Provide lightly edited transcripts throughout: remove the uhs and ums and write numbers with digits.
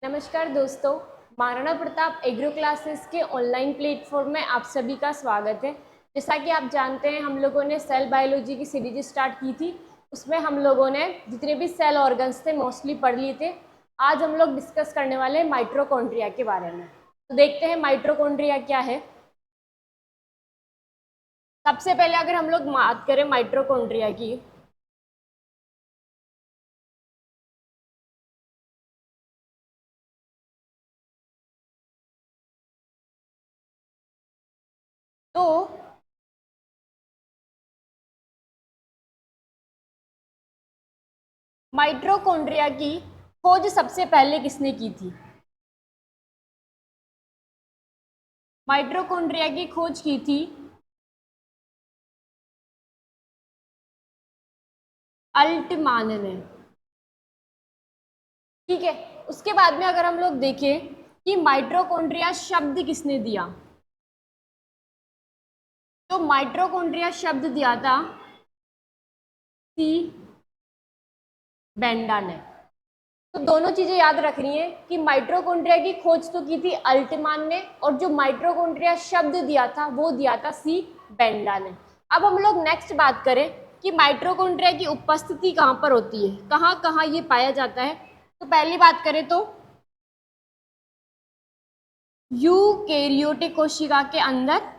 नमस्कार दोस्तों, Maharana Pratap agro classes के ऑनलाइन प्लेटफॉर्म में आप सभी का स्वागत है। जैसा कि आप जानते हैं, हम लोगों ने सेल बायोलॉजी की सीरीज स्टार्ट की थी। उसमें हम लोगों ने जितने भी सेल ऑर्गन्स थे मोस्टली पढ़ लिए थे। आज हम लोग डिस्कस करने वाले हैं माइटोकॉन्ड्रिया के बारे में। तो देखते हैं माइटोकॉन्ड्रिया क्या है। सबसे पहले अगर हम लोग बात करें माइटोकॉन्ड्रिया की, तो माइटोकॉन्ड्रिया की खोज सबसे पहले किसने की थी? माइटोकॉन्ड्रिया की खोज की थी अल्टमान ने। ठीक है, उसके बाद में अगर हम लोग देखें कि माइटोकॉन्ड्रिया शब्द किसने दिया, तो माइटोकॉन्ड्रिया शब्द दिया था सी बेंडा ने। तो दोनों चीजें याद रखनी है कि माइटोकॉन्ड्रिया की खोज तो की थी अल्टमान ने, और जो माइटोकॉन्ड्रिया शब्द दिया था वो दिया था सी बेंडा ने। अब हम लोग नेक्स्ट बात करें कि माइटोकॉन्ड्रिया की उपस्थिति कहाँ पर होती है, कहाँ कहाँ ये पाया जाता है। तो पहली बात करें तो यूकेरियोटिक कोशिका के अंदर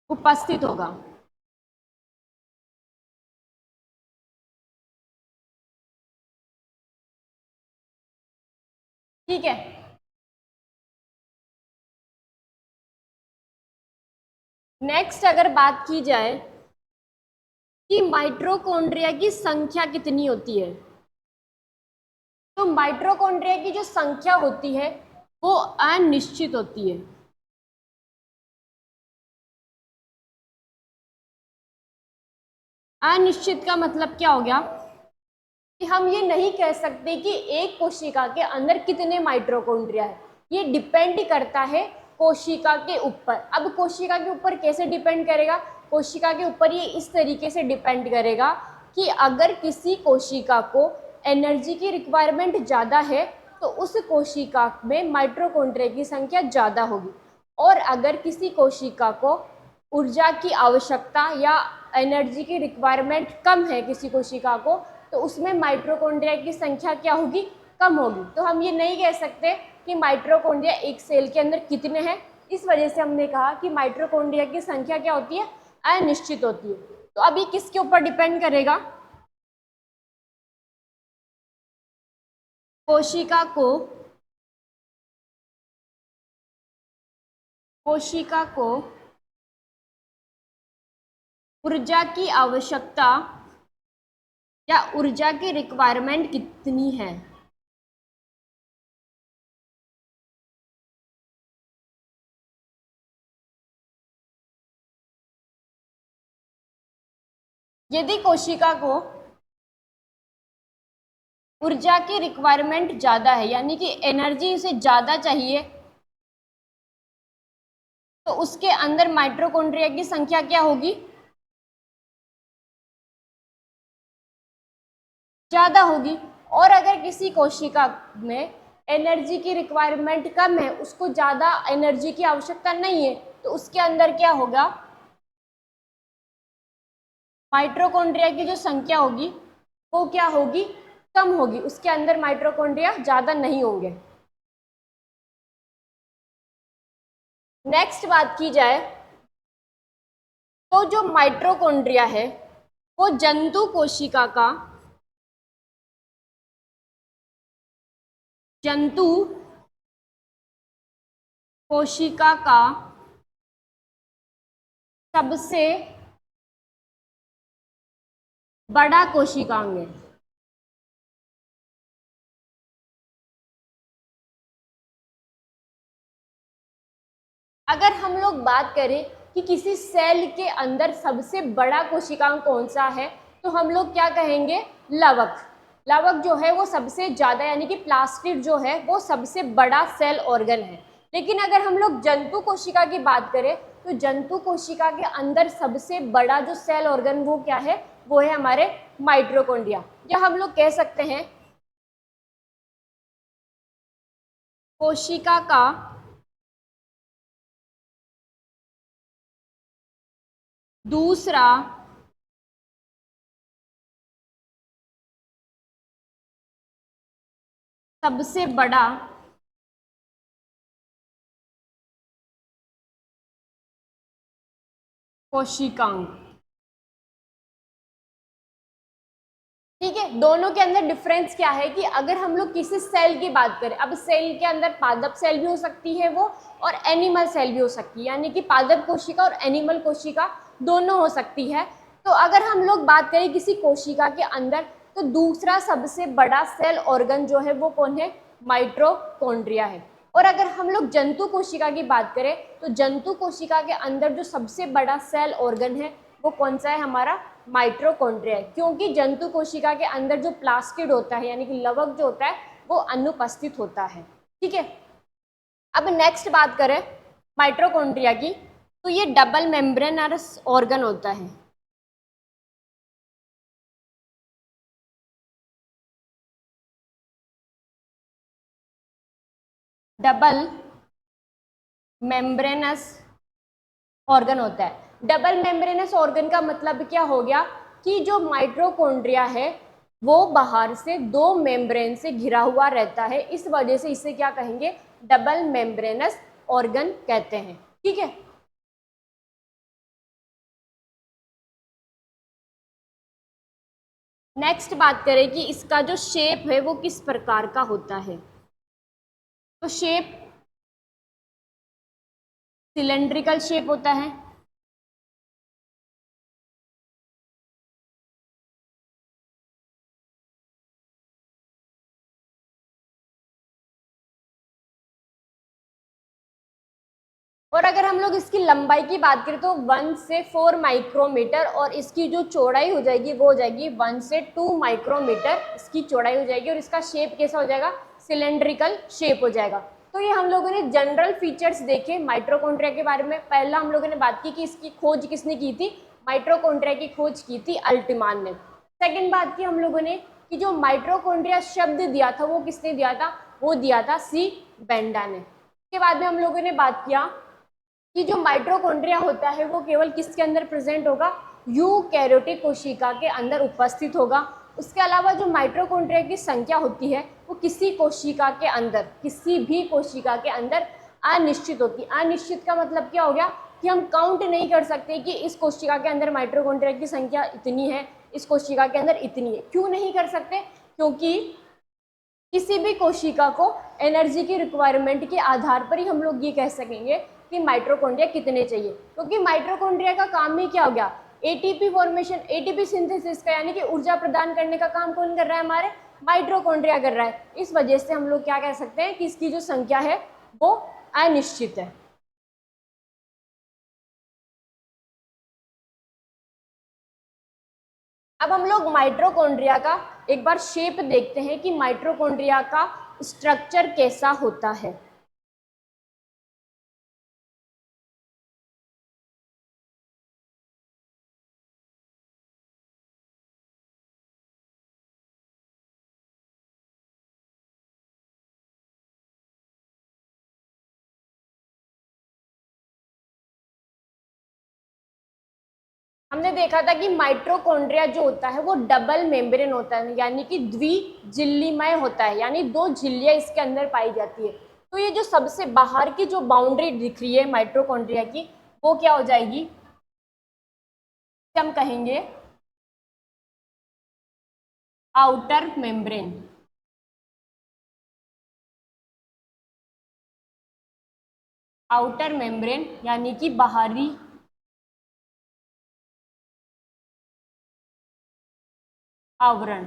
उपस्थित होगा। ठीक है, नेक्स्ट अगर बात की जाए कि माइटोकॉन्ड्रिया की संख्या कितनी होती है, तो माइटोकॉन्ड्रिया की जो संख्या होती है वो अनिश्चित होती है। अनिश्चित का मतलब क्या हो गया कि हम ये नहीं कह सकते कि एक कोशिका के अंदर कितने माइटोकॉन्ड्रिया है। ये डिपेंड करता है कोशिका के ऊपर। अब कोशिका के ऊपर कैसे डिपेंड करेगा? कोशिका के ऊपर ये इस तरीके से डिपेंड करेगा कि अगर किसी कोशिका को एनर्जी की रिक्वायरमेंट ज़्यादा है तो उस कोशिका में माइटोकॉन्ड्रिया की संख्या ज़्यादा होगी, और अगर किसी कोशिका को ऊर्जा की आवश्यकता या एनर्जी की रिक्वायरमेंट कम है किसी कोशिका को, तो उसमें माइटोकॉन्ड्रिया की संख्या क्या होगी? कम होगी। तो हम ये नहीं कह सकते कि माइटोकॉन्ड्रिया एक सेल के अंदर कितने हैं। इस वजह से हमने कहा कि माइटोकॉन्ड्रिया की संख्या क्या होती है? अनिश्चित होती है। तो अब ये किसके ऊपर डिपेंड करेगा? कोशिका को ऊर्जा की आवश्यकता या ऊर्जा की रिक्वायरमेंट कितनी है। यदि कोशिका को ऊर्जा की रिक्वायरमेंट ज़्यादा है, यानी कि एनर्जी उसे ज़्यादा चाहिए, तो उसके अंदर माइटोकॉन्ड्रिया की संख्या क्या होगी? ज़्यादा होगी। और अगर किसी कोशिका में एनर्जी की रिक्वायरमेंट कम है, उसको ज़्यादा एनर्जी की आवश्यकता नहीं है, तो उसके अंदर क्या होगा? माइटोकॉन्ड्रिया की जो संख्या होगी वो क्या होगी? कम होगी। उसके अंदर माइटोकॉन्ड्रिया ज़्यादा नहीं होंगे। नेक्स्ट बात की जाए तो जो माइटोकॉन्ड्रिया है वो जंतु कोशिका का सबसे बड़ा कोशिकांग है। अगर हम लोग बात करें कि किसी सेल के अंदर सबसे बड़ा कोशिकांग कौन सा है, तो हम लोग क्या कहेंगे? लवक। लवक जो है वो सबसे ज़्यादा, यानी कि प्लास्टिड जो है वो सबसे बड़ा सेल ऑर्गन है। लेकिन अगर हम लोग जंतु कोशिका की बात करें तो जंतु कोशिका के अंदर सबसे बड़ा जो सेल ऑर्गन वो क्या है? वो है हमारे माइटोकॉन्ड्रिया। या हम लोग कह सकते हैं कोशिका का दूसरा सबसे बड़ा कोशिकांग। ठीक है, दोनों के अंदर डिफरेंस क्या है कि अगर हम लोग किसी सेल की बात करें, अब सेल के अंदर पादप सेल भी हो सकती है वो, और एनिमल सेल भी हो सकती है, यानी कि पादप कोशिका और एनिमल कोशिका दोनों हो सकती है। तो अगर हम लोग बात करें किसी कोशिका के अंदर, तो दूसरा सबसे बड़ा सेल ऑर्गन जो है वो कौन है? माइटोकॉन्ड्रिया है। और अगर हम लोग जंतु कोशिका की बात करें, तो जंतु कोशिका के अंदर जो सबसे बड़ा सेल ऑर्गन है वो कौन सा है? हमारा माइटोकॉन्ड्रिया है, क्योंकि जंतु कोशिका के अंदर जो प्लास्टिड होता है यानी कि लवक जो होता है वो अनुपस्थित होता है। ठीक है, अब नेक्स्ट बात करें माइटोकॉन्ड्रिया की, तो ये डबल मेम्ब्रेनस ऑर्गन होता है। डबल मेम्ब्रेनस ऑर्गन होता है। डबल मेम्ब्रेनस ऑर्गन का मतलब क्या हो गया कि जो माइटोकॉन्ड्रिया है वो बाहर से दो मेम्ब्रेन से घिरा हुआ रहता है, इस वजह से इसे क्या कहेंगे? डबल मेम्ब्रेनस ऑर्गन कहते हैं। ठीक है, नेक्स्ट बात करें कि इसका जो शेप है वो किस प्रकार का होता है। तो शेप सिलेंड्रिकल शेप होता है। और अगर हम लोग इसकी लंबाई की बात करें तो 1 से 4 माइक्रोमीटर, और इसकी जो चौड़ाई हो जाएगी वो हो जाएगी 1 से 2 माइक्रोमीटर इसकी चौड़ाई हो जाएगी। और इसका शेप कैसा हो जाएगा? सिलेंड्रिकल शेप हो जाएगा। तो ये हम लोगों ने जनरल फीचर्स देखे माइटोकॉन्ड्रिया के बारे में। पहला हम लोगों ने बात की कि इसकी खोज किसने की थी? माइटोकॉन्ड्रिया की खोज की थी अल्टमान ने। सेकेंड बात की हम लोगों ने कि जो माइटोकॉन्ड्रिया शब्द दिया था वो किसने दिया था? वो दिया था सी बेंडा ने। उसके बाद में हम लोगों ने बात किया कि जो माइटोकॉन्ड्रिया होता है वो केवल किसके अंदर प्रेजेंट होगा? यूकैरियोटिक कोशिका के अंदर उपस्थित होगा। उसके अलावा जो माइटोकॉन्ड्रिया की संख्या होती है वो किसी कोशिका के अंदर, किसी भी कोशिका के अंदर अनिश्चित होती है। अनिश्चित का मतलब क्या हो गया कि हम काउंट नहीं कर सकते कि इस कोशिका के अंदर माइटोकॉन्ड्रिया की संख्या इतनी है, इस कोशिका के अंदर इतनी है। क्यों नहीं कर सकते? क्योंकि किसी भी कोशिका को एनर्जी की रिक्वायरमेंट के आधार पर ही हम लोग ये कह सकेंगे कि माइटोकॉन्ड्रिया कितने चाहिए, क्योंकि माइटोकॉन्ड्रिया का काम ही क्या हो गया? एटीपी फॉर्मेशन, एटीपी सिंथेसिस का, यानी कि ऊर्जा प्रदान करने का काम कौन कर रहा है? हमारे माइटोकॉन्ड्रिया कर रहा है। इस वजह से हम लोग क्या कह सकते हैं कि इसकी जो संख्या है वो अनिश्चित है। अब हम लोग माइटोकॉन्ड्रिया का एक बार शेप देखते हैं कि माइटोकॉन्ड्रिया का स्ट्रक्चर कैसा होता है। हमने देखा था कि माइटोकॉन्ड्रिया जो होता है वो डबल मेम्ब्रेन होता है, यानी कि द्विझिल्लीमय होता है, यानी दो झिल्लियां इसके अंदर पाई जाती है। तो ये जो सबसे बाहर की जो बाउंड्री दिख रही है माइटोकॉन्ड्रिया की, वो क्या हो जाएगी? हम कहेंगे आउटर मेम्ब्रेन। आउटर मेम्ब्रेन यानी कि बाहरी आवरण।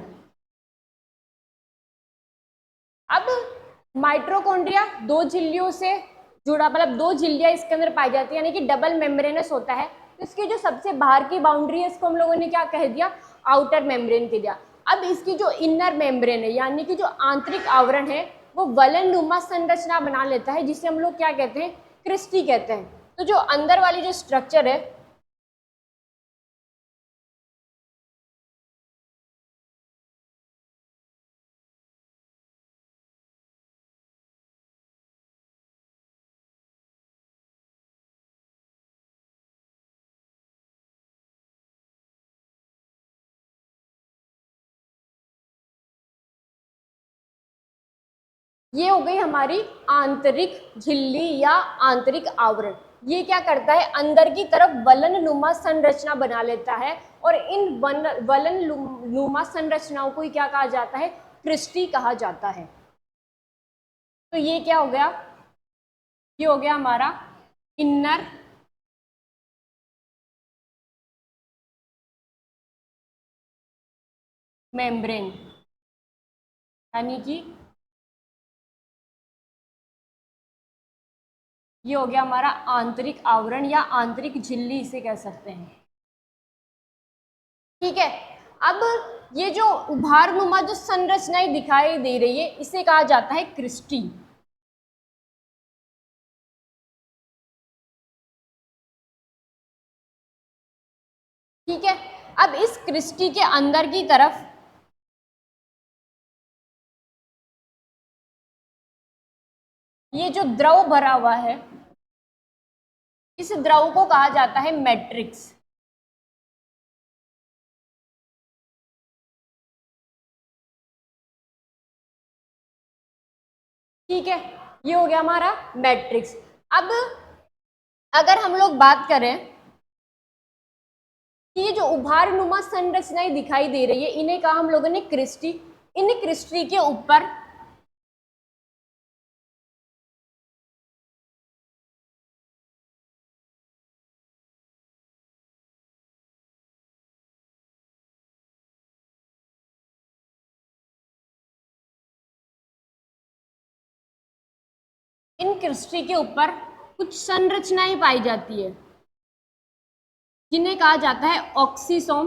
अब माइटोकॉन्ड्रिया दो झिल्लियों से जुड़ा, मतलब दो झिल्लियां इसके अंदर पाई जाती है, यानी कि डबल मेम्ब्रेनस होता है। तो इसकी जो सबसे बाहर की बाउंड्री है इसको हम लोगों ने क्या कह दिया? आउटर मेम्ब्रेन कह दिया। अब इसकी जो इनर मेम्ब्रेन है, यानी कि जो आंतरिक आवरण है, वो वलनुमा संरचना बना लेता है, जिसे हम लोग क्या कहते हैं? क्रिस्टी कहते हैं। तो जो अंदर वाली जो स्ट्रक्चर है ये हो गई हमारी आंतरिक झिल्ली या आंतरिक आवरण। ये क्या करता है, अंदर की तरफ वलन नुमा संरचना बना लेता है और इन वलन नुमा संरचनाओं को क्या कहा जाता है, क्रिस्टी कहा जाता है। तो ये क्या हो गया, ये हो गया हमारा इनर मेम्ब्रेन, यानी कि ये हो गया हमारा आंतरिक आवरण या आंतरिक झिल्ली इसे कह सकते हैं। ठीक है, अब ये जो उभारनुमा जो संरचनाएं दिखाई दे रही है इसे कहा जाता है क्रिस्टी। ठीक है, अब इस क्रिस्टी के अंदर की तरफ ये जो द्रव भरा हुआ है, इस द्रव को कहा जाता है मैट्रिक्स। ठीक है, ये हो गया हमारा मैट्रिक्स। अब अगर हम लोग बात करें कि ये जो उभारनुमा संरचनाएं दिखाई दे रही है इन्हें कहा हम लोगों ने क्रिस्टी। इन क्रिस्टी के ऊपर इन क्रिस्टी के ऊपर कुछ संरचनाएं पाई जाती है जिन्हें कहा जाता है ऑक्सीसोम,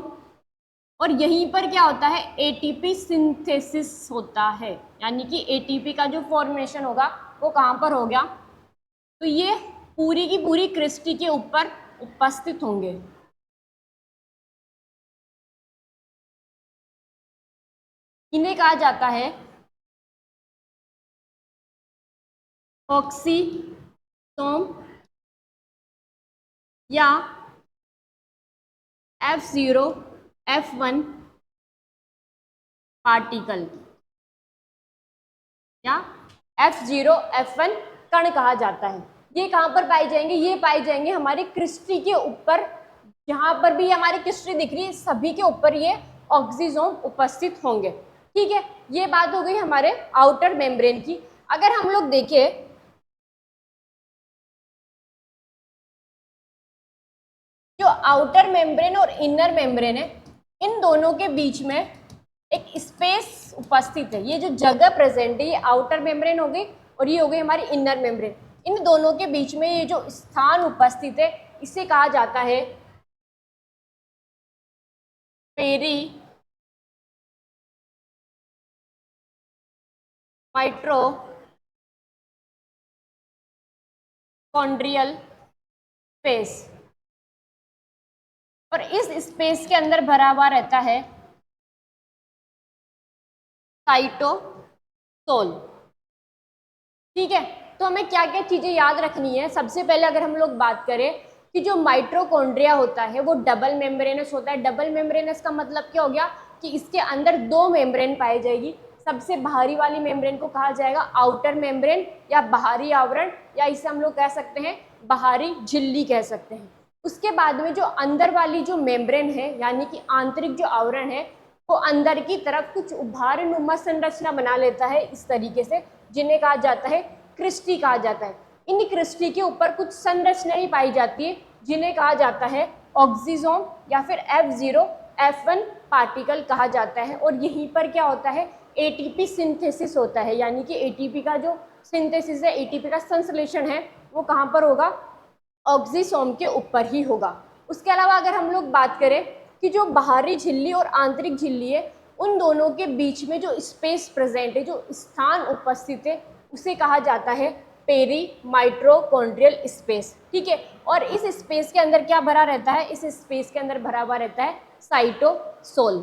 और यहीं पर क्या होता है, एटीपी सिंथेसिस होता है, यानी कि एटीपी का जो फॉर्मेशन होगा वो कहाँ पर हो गया, तो ये पूरी की पूरी क्रिस्टी के ऊपर उपस्थित होंगे। इन्हें कहा जाता है ऑक्सीसोम या F0 F1 पार्टिकल या F0 F1 कण कहा जाता है। ये कहाँ पर पाए जाएंगे, ये पाए जाएंगे हमारी क्रिस्टी के ऊपर। जहां पर भी हमारी क्रिस्टी दिख रही है सभी के ऊपर ये ऑक्सीसोम उपस्थित होंगे। ठीक है, ये बात हो गई हमारे आउटर मेम्ब्रेन की। अगर हम लोग देखें जो आउटर मेम्ब्रेन और इनर मेम्ब्रेन है, इन दोनों के बीच में एक स्पेस उपस्थित है। ये जो जगह प्रेजेंट है ये आउटर मेम्ब्रेन हो गई और ये हो गई हमारी इनर मेम्ब्रेन। इन दोनों के बीच में ये जो स्थान उपस्थित है इसे कहा जाता है पेरी माइटोकॉन्ड्रियल स्पेस, और इस स्पेस के अंदर भरा हुआ रहता है साइटोसोल। ठीक है, तो हमें क्या क्या चीजें याद रखनी है। सबसे पहले अगर हम लोग बात करें कि जो माइटोकॉन्ड्रिया होता है वो डबल मेम्ब्रेनस होता है। डबल मेम्ब्रेनस का मतलब क्या हो गया कि इसके अंदर दो मेम्ब्रेन पाई जाएगी। सबसे बाहरी वाली मेम्ब्रेन को कहा जाएगा आउटर मेम्ब्रेन या बाहरी आवरण, या इसे हम लोग कह सकते हैं बाहरी झिल्ली कह सकते हैं। उसके बाद में जो अंदर वाली जो मेम्ब्रेन है यानी कि आंतरिक जो आवरण है वो अंदर की तरफ कुछ उभारनुमा संरचना बना लेता है इस तरीके से, जिन्हें कहा जाता है क्रिस्टी कहा जाता है। इन क्रिस्टी के ऊपर कुछ संरचनाएं पाई जाती है जिन्हें कहा जाता है ऑक्सीसोम या फिर F0 F1 पार्टिकल कहा जाता है। और यहीं पर क्या होता है, एटीपी सिंथेसिस होता है, यानी कि एटीपी का जो सिंथेसिस है, एटीपी का संश्लेषण है वो कहाँ पर होगा, ऑक्सीसोम के ऊपर ही होगा। उसके अलावा अगर हम लोग बात करें कि जो बाहरी झिल्ली और आंतरिक झिल्ली है उन दोनों के बीच में जो स्पेस प्रेजेंट है, जो स्थान उपस्थित है उसे कहा जाता है पेरी माइटोकॉन्ड्रियल स्पेस। ठीक है, और इस स्पेस के अंदर क्या भरा रहता है, इस स्पेस के अंदर भरा हुआ रहता है साइटोसोल।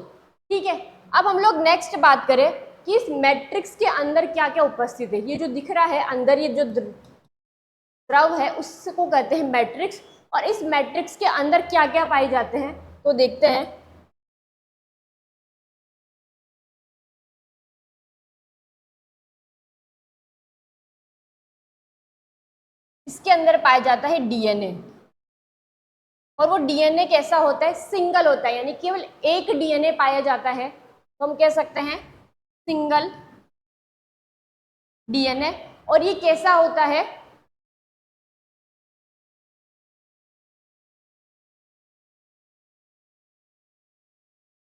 ठीक है, अब हम लोग नेक्स्ट बात करें कि इस मैट्रिक्स के अंदर क्या क्या उपस्थित है। ये जो दिख रहा है अंदर, ये जो द्रव है उसको कहते हैं मैट्रिक्स, और इस मैट्रिक्स के अंदर क्या क्या पाए जाते हैं तो देखते हैं। इसके अंदर पाया जाता है डीएनए, और वो डीएनए कैसा होता है, सिंगल होता है, यानी केवल एक डीएनए पाया जाता है, तो हम कह सकते हैं सिंगल डीएनए। और ये कैसा होता है,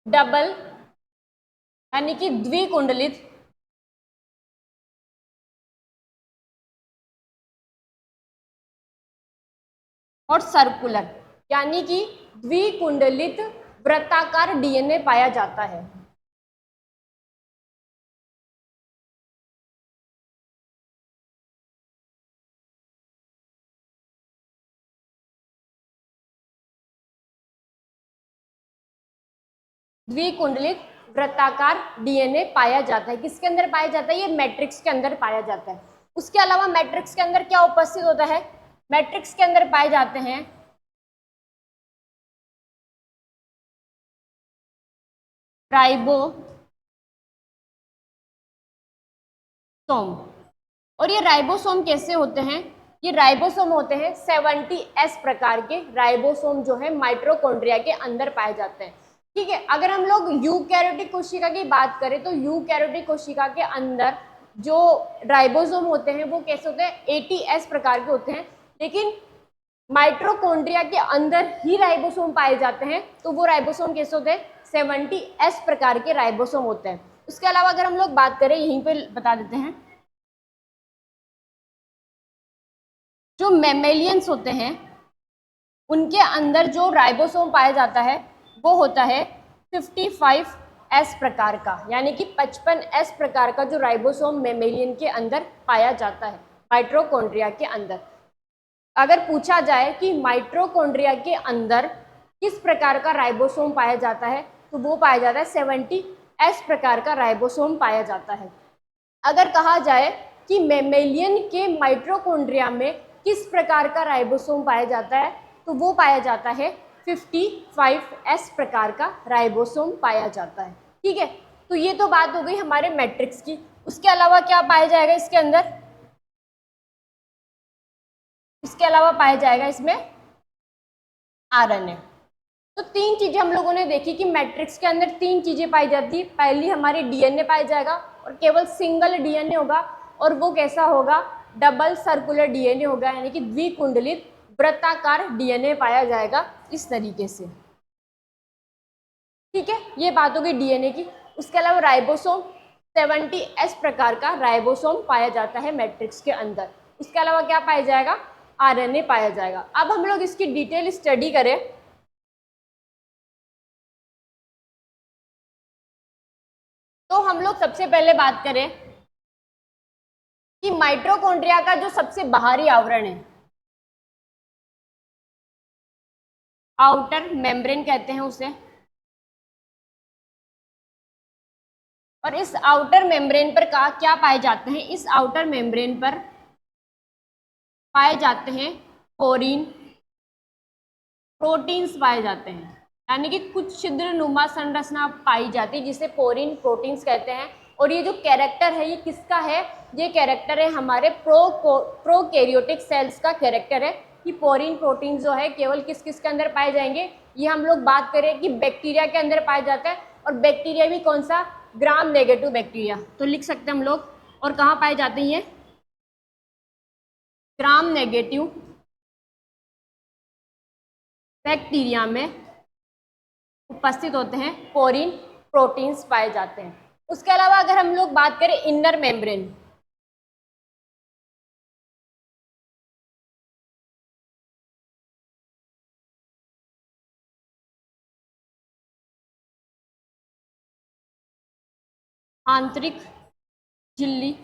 डबल, यानी कि द्विकुंडलित, और सर्कुलर, यानी कि द्विकुंडलित वृत्ताकार डीएनए पाया जाता है। द्विकुंडलित वृत्ताकार डीएनए पाया जाता है, किसके अंदर पाया जाता है, ये मैट्रिक्स के अंदर पाया जाता है। उसके अलावा मैट्रिक्स के अंदर क्या उपस्थित होता है, मैट्रिक्स के अंदर पाए जाते हैं राइबोसोम, और ये राइबोसोम कैसे होते हैं, ये राइबोसोम होते हैं 70S प्रकार के राइबोसोम जो है माइटोकॉन्ड्रिया के अंदर पाए जाते हैं। ठीक है, अगर हम लोग यूकैरियोटिक कोशिका की बात करें तो यूकैरियोटिक कोशिका के अंदर जो राइबोसोम होते हैं वो कैसे होते हैं, 80S प्रकार के होते हैं, लेकिन माइटोकॉन्ड्रिया के अंदर ही राइबोसोम पाए जाते हैं, तो वो राइबोसोम कैसे होते हैं, 70S प्रकार के राइबोसोम होते हैं। उसके अलावा अगर हम लोग बात करें, यहीं पे बता देते हैं, जो मैमेलियंस होते हैं उनके अंदर जो राइबोसोम पाया जाता है वो होता है 55S प्रकार का, यानी कि 55S प्रकार का जो राइबोसोम मैमेलियन के अंदर पाया जाता है माइटोकॉन्ड्रिया के अंदर। अगर पूछा जाए कि माइटोकॉन्ड्रिया के अंदर किस प्रकार का राइबोसोम पाया जाता है, तो वो पाया जाता है 70S प्रकार का राइबोसोम पाया जाता है। अगर कहा जाए कि मैमेलियन के माइटोकॉन्ड्रिया में किस प्रकार का राइबोसोम पाया जाता है, तो वो पाया जाता है 55S प्रकार का राइबोसोम पाया जाता है। ठीक है, तो ये तो बात हो गई हमारे मैट्रिक्स की। उसके अलावा क्या पाया जाएगा इसके अंदर, इसके अलावा पाया जाएगा इसमें आरएनए। तो तीन चीजें हम लोगों ने देखी कि मैट्रिक्स के अंदर तीन चीजें पाई जाती है। पहली हमारी डीएनए पाया जाएगा और केवल सिंगल डीएनए होगा, और वो कैसा होगा, डबल सर्कुलर डीएनए होगा, यानी कि द्विकुंडलित वृत्ताकार डीएनए पाया जाएगा इस तरीके से। ठीक है, ये बात होगी डीएनए की। उसके अलावा राइबोसोम 70S प्रकार का राइबोसोम पाया जाता है मैट्रिक्स के अंदर। उसके अलावा क्या पाया जाएगा, आरएनए पाया जाएगा। अब हम लोग इसकी डिटेल स्टडी करें तो हम लोग सबसे पहले बात करें कि माइटोकॉन्ड्रिया का जो सबसे बाहरी आवरण है, आउटर मेम्ब्रेन कहते हैं उसे, और इस आउटर मेम्ब्रेन पर क्या पाए जाते हैं, इस आउटर मेम्ब्रेन पर पाए जाते हैं पोरीन प्रोटीन्स पाए जाते हैं, यानी कि कुछ छिद्र नुमा संरचना पाई जाती है जिसे पोरीन प्रोटीन्स कहते हैं। और ये जो कैरेक्टर है ये किसका है, ये कैरेक्टर है हमारे प्रोकैरियोटिक सेल्स का कैरेक्टर है कि पोरीन प्रोटीन जो है केवल किस किस के अंदर पाए जाएंगे, ये हम लोग बात करें कि बैक्टीरिया के अंदर पाया जाता है, और बैक्टीरिया भी कौन सा, ग्राम नेगेटिव बैक्टीरिया, तो लिख सकते हैं हम लोग। और कहाँ पाए जाते हैं ये, ग्राम नेगेटिव बैक्टीरिया में उपस्थित होते हैं पोरीन प्रोटीन्स पाए जाते हैं। उसके अलावा अगर हम लोग बात करें इनर मेम्ब्रेन, आंतरिक झिल्ली,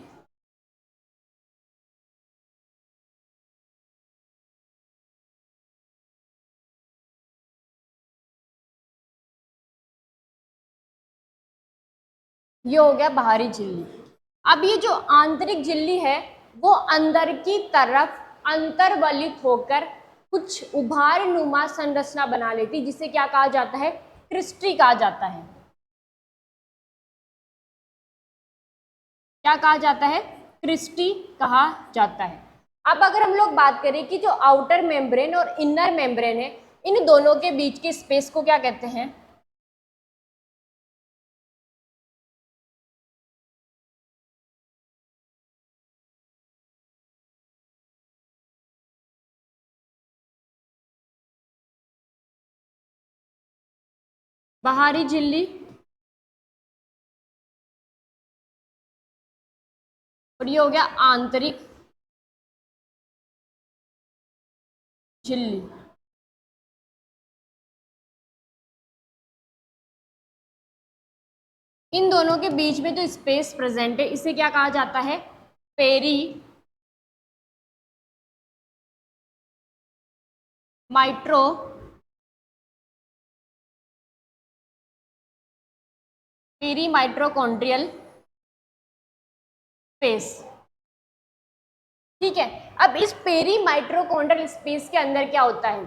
ये हो गया बाहरी झिल्ली। अब ये जो आंतरिक झिल्ली है वो अंदर की तरफ अंतर्वलित होकर कुछ उभार नुमा संरचना बना लेती, जिसे क्या कहा जाता है, क्रिस्टी कहा जाता है। क्या कहा जाता है, क्रिस्टी कहा जाता है। अब अगर हम लोग बात करें कि जो आउटर मेम्ब्रेन और इनर मेम्ब्रेन है, इन दोनों के बीच के स्पेस को क्या कहते हैं? बाहरी झिल्ली और ये हो गया आंतरिक झिल्ली। इन दोनों के बीच में जो स्पेस प्रेजेंट है इसे क्या कहा जाता है? Peri mito peri mitochondrial space. ठीक है, अब इस पेरी माइट्रोकॉन्ड्रियल स्पेस के अंदर क्या होता है?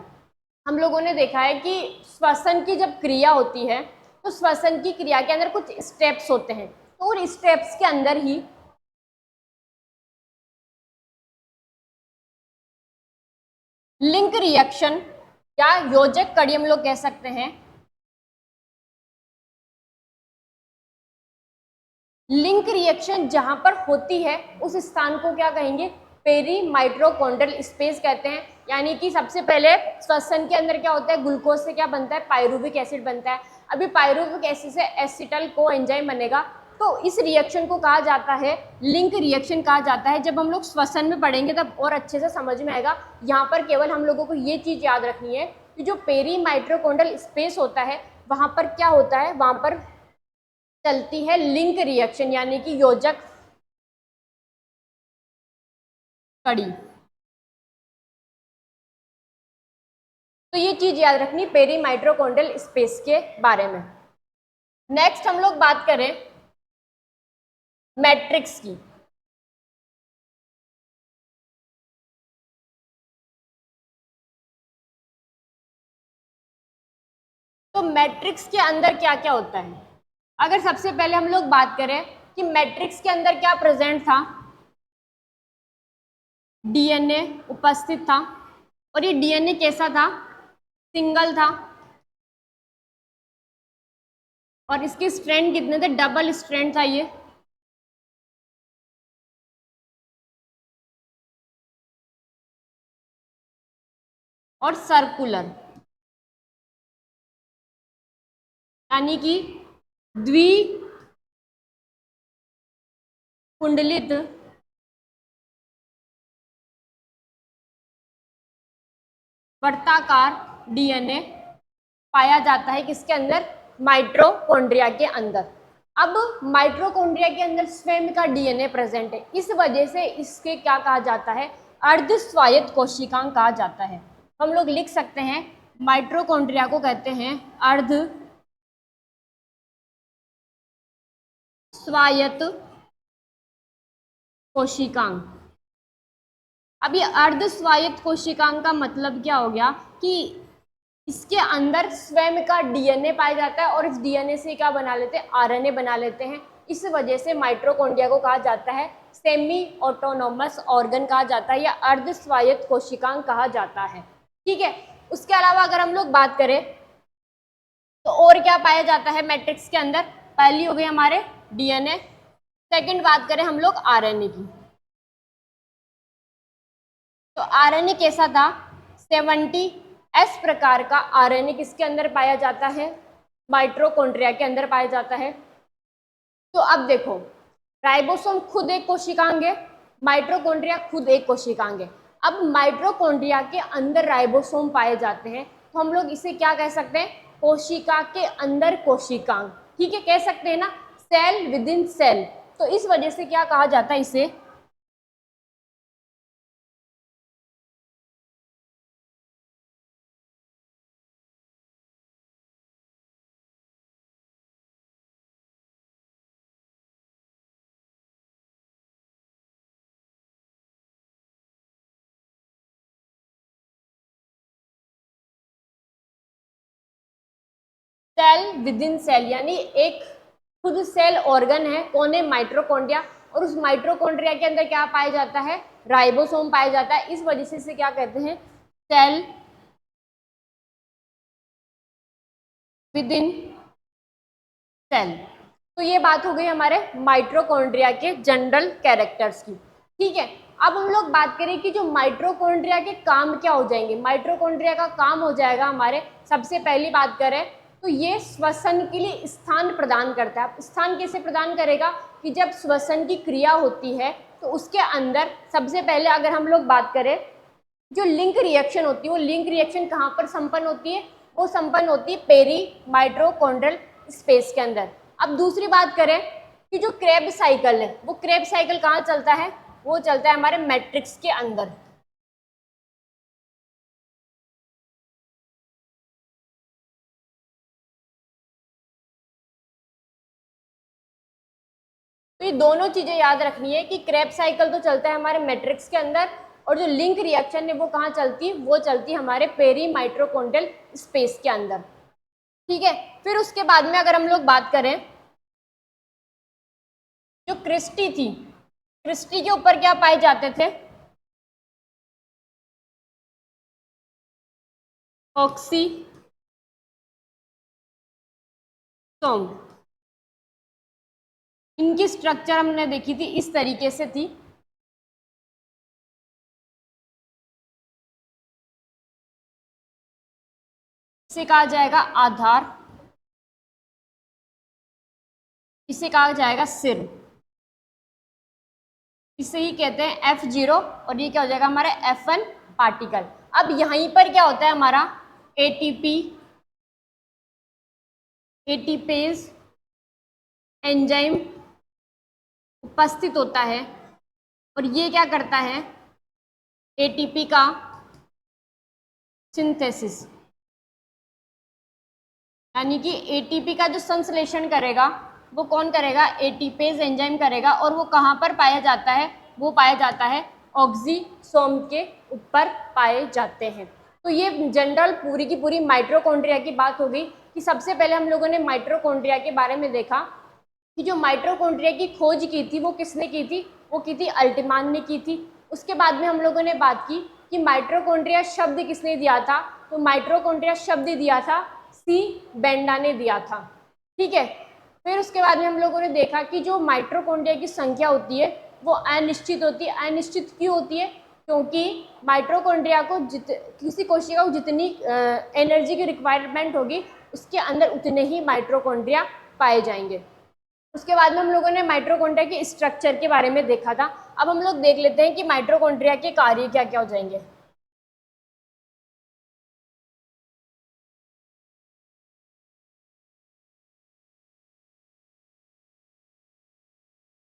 हम लोगों ने देखा है कि श्वसन की जब क्रिया होती है तो श्वसन की क्रिया के अंदर कुछ स्टेप्स होते हैं, तो उन स्टेप्स के अंदर ही लिंक रिएक्शन या योजक कड़ी हम लोग कह सकते हैं। लिंक रिएक्शन जहां पर होती है उस स्थान को क्या कहेंगे? पेरी माइट्रोकॉन्ड्रियल स्पेस कहते हैं। यानी कि सबसे पहले श्वसन के अंदर क्या होता है? ग्लूकोज से क्या बनता है? पायरुविक एसिड बनता है। अभी पायरुविक एसिड से एसिटल को एंजाइम बनेगा, तो इस रिएक्शन को कहा जाता है लिंक रिएक्शन कहा जाता है। जब हम लोग श्वसन में पढ़ेंगे तब और अच्छे से समझ में आएगा। यहाँ पर केवल हम लोगों को ये चीज याद रखनी है कि जो पेरी माइट्रोकॉन्ड्रियल स्पेस होता है वहां पर क्या होता है? वहां पर चलती है लिंक रिएक्शन यानी कि योजक कड़ी। तो ये चीज याद रखनी पेरी माइट्रोकॉन्ड्रियल स्पेस के बारे में। नेक्स्ट हम लोग बात करें मैट्रिक्स की। तो मैट्रिक्स के अंदर क्या क्या होता है? अगर सबसे पहले हम लोग बात करें कि मैट्रिक्स के अंदर क्या प्रेजेंट था? डीएनए उपस्थित था। और ये डीएनए कैसा था? सिंगल था। और इसके स्ट्रैंड कितने थे? डबल स्ट्रैंड था ये। और सर्कुलर यानी कि द्विकुंडलित वर्ताकार डीएनए पाया जाता है किसके अंदर? माइट्रोकॉन्ड्रिया के अंदर। अब माइट्रोकॉन्ड्रिया के अंदर स्वयं का डीएनए प्रेजेंट है, इस वजह से इसके क्या कहा जाता है? अर्ध स्वायत्त कोशिकांग कहा जाता है। हम लोग लिख सकते हैं माइट्रोकॉन्ड्रिया को कहते हैं अर्ध स्वायत्त कोशिकांग। अब ये अर्ध स्वायत्त कोशिकांग का मतलब क्या हो गया कि इसके अंदर स्वयं का डीएनए पाया जाता है और इस डीएनए से क्या बना लेते हैं? आरएनए बना लेते हैं। इस वजह से माइट्रोकॉन्ड्रिया को कहा जाता है सेमी ऑटोनोमस ऑर्गन कहा जाता है या अर्ध स्वायत्त कोशिकांग कहा जाता है। ठीक है, उसके अलावा अगर हम लोग बात करें तो और क्या पाया जाता है मैट्रिक्स के अंदर? पहली हो गई हमारे डीएनए, सेकंड बात करें हम लोग आरएनए की। तो आरएनए कैसा था? 70S प्रकार का आरएनए किसके अंदर पाया जाता है? माइट्रोकॉन्ड्रिया के अंदर पाया जाता है। तो अब देखो, राइबोसोम खुद एक कोशिकांग है, माइट्रोकॉन्ड्रिया खुद एक कोशिकांग है। अब माइट्रोकॉन्ड्रिया के अंदर राइबोसोम पाए जाते हैं, तो हम लोग इसे क्या कह सकते हैं? कोशिका के अंदर कोशिकांग। ठीक है, कह सकते हैं ना, सेल विद इन सेल। तो इस वजह से क्या कहा जाता है इसे? सेल विद इन सेल, यानी एक खुद सेल ऑर्गन है। कौन है? माइट्रोकॉन्ड्रिया। और उस माइट्रोकॉन्ड्रिया के अंदर क्या पाया जाता है? राइबोसोम पाया जाता है। इस वजह से इसे क्या कहते हैं, सेल विद इन सेल। तो ये बात हो गई हमारे माइटोकॉन्ड्रिया के जनरल कैरेक्टर्स की। ठीक है, अब हम लोग बात करें कि जो माइटोकॉन्ड्रिया के काम क्या हो जाएंगे। माइटोकॉन्ड्रिया का काम हो जाएगा हमारे, सबसे पहली बात करें तो ये श्वसन के लिए स्थान प्रदान करता है। स्थान कैसे प्रदान करेगा कि जब श्वसन की क्रिया होती है तो उसके अंदर सबसे पहले अगर हम लोग बात करें जो लिंक रिएक्शन होती है, वो लिंक रिएक्शन कहाँ पर संपन्न होती है, वो संपन्न होती है पेरी माइटोकॉन्ड्रियल स्पेस के अंदर। अब दूसरी बात करें कि जो क्रेब्स साइकिल है, वो क्रेब्स साइकिल कहाँ चलता है, वो चलता है हमारे मैट्रिक्स के अंदर। तो ये दोनों चीजें याद रखनी है कि क्रेब्स साइकिल तो चलता है हमारे मैट्रिक्स के अंदर, और जो लिंक रिएक्शन है वो कहाँ चलती है, वो चलती है हमारे पेरी माइटोकॉन्ड्रियल स्पेस के अंदर। ठीक है, फिर उसके बाद में अगर हम लोग बात करें जो क्रिस्टी थी, क्रिस्टी के ऊपर क्या पाए जाते थे, ऑक्सीसोम। इनकी स्ट्रक्चर हमने देखी थी, इस तरीके से थी। इसे कहा जाएगा आधार, इसे कहा जाएगा सिर, इसे ही कहते हैं F0, और ये क्या हो जाएगा हमारा F1 पार्टिकल। अब यहीं पर क्या होता है हमारा एटीपी, एटीपेज एंजाइम उपस्थित होता है, और ये क्या करता है, एटीपी का सिंथेसिस, यानी कि एटीपी का जो संश्लेषण करेगा वो कौन करेगा, एटीपेज एंजाइम करेगा। और वो कहाँ पर पाया जाता है, वो पाया जाता है ऑक्सीसोम के ऊपर पाए जाते हैं। तो ये जनरल पूरी की पूरी माइटोकॉन्ड्रिया की बात हो गई कि सबसे पहले हम लोगों ने माइटोकॉन्ड्रिया के बारे में देखा कि जो माइटोकॉन्ड्रिया की खोज की थी वो किसने की थी, वो की थी अल्टमान ने की थी। उसके बाद में हम लोगों ने बात की कि माइटोकॉन्ड्रिया शब्द किसने दिया था, तो माइटोकॉन्ड्रिया शब्द दिया था सी बेंडा ने दिया था। ठीक है, फिर उसके बाद में हम लोगों ने देखा कि जो माइटोकॉन्ड्रिया की संख्या होती है वो अनिश्चित होती है। अनिश्चित क्यों होती है, क्योंकि माइटोकॉन्ड्रिया को किसी कोशिका को जितनी एनर्जी की रिक्वायरमेंट होगी उसके अंदर उतने ही माइटोकॉन्ड्रिया पाए जाएंगे। उसके बाद में हम लोगों ने माइटोकॉन्ड्रिया के स्ट्रक्चर के बारे में देखा था। अब हम लोग देख लेते हैं कि माइटोकॉन्ड्रिया के कार्य क्या क्या हो जाएंगे।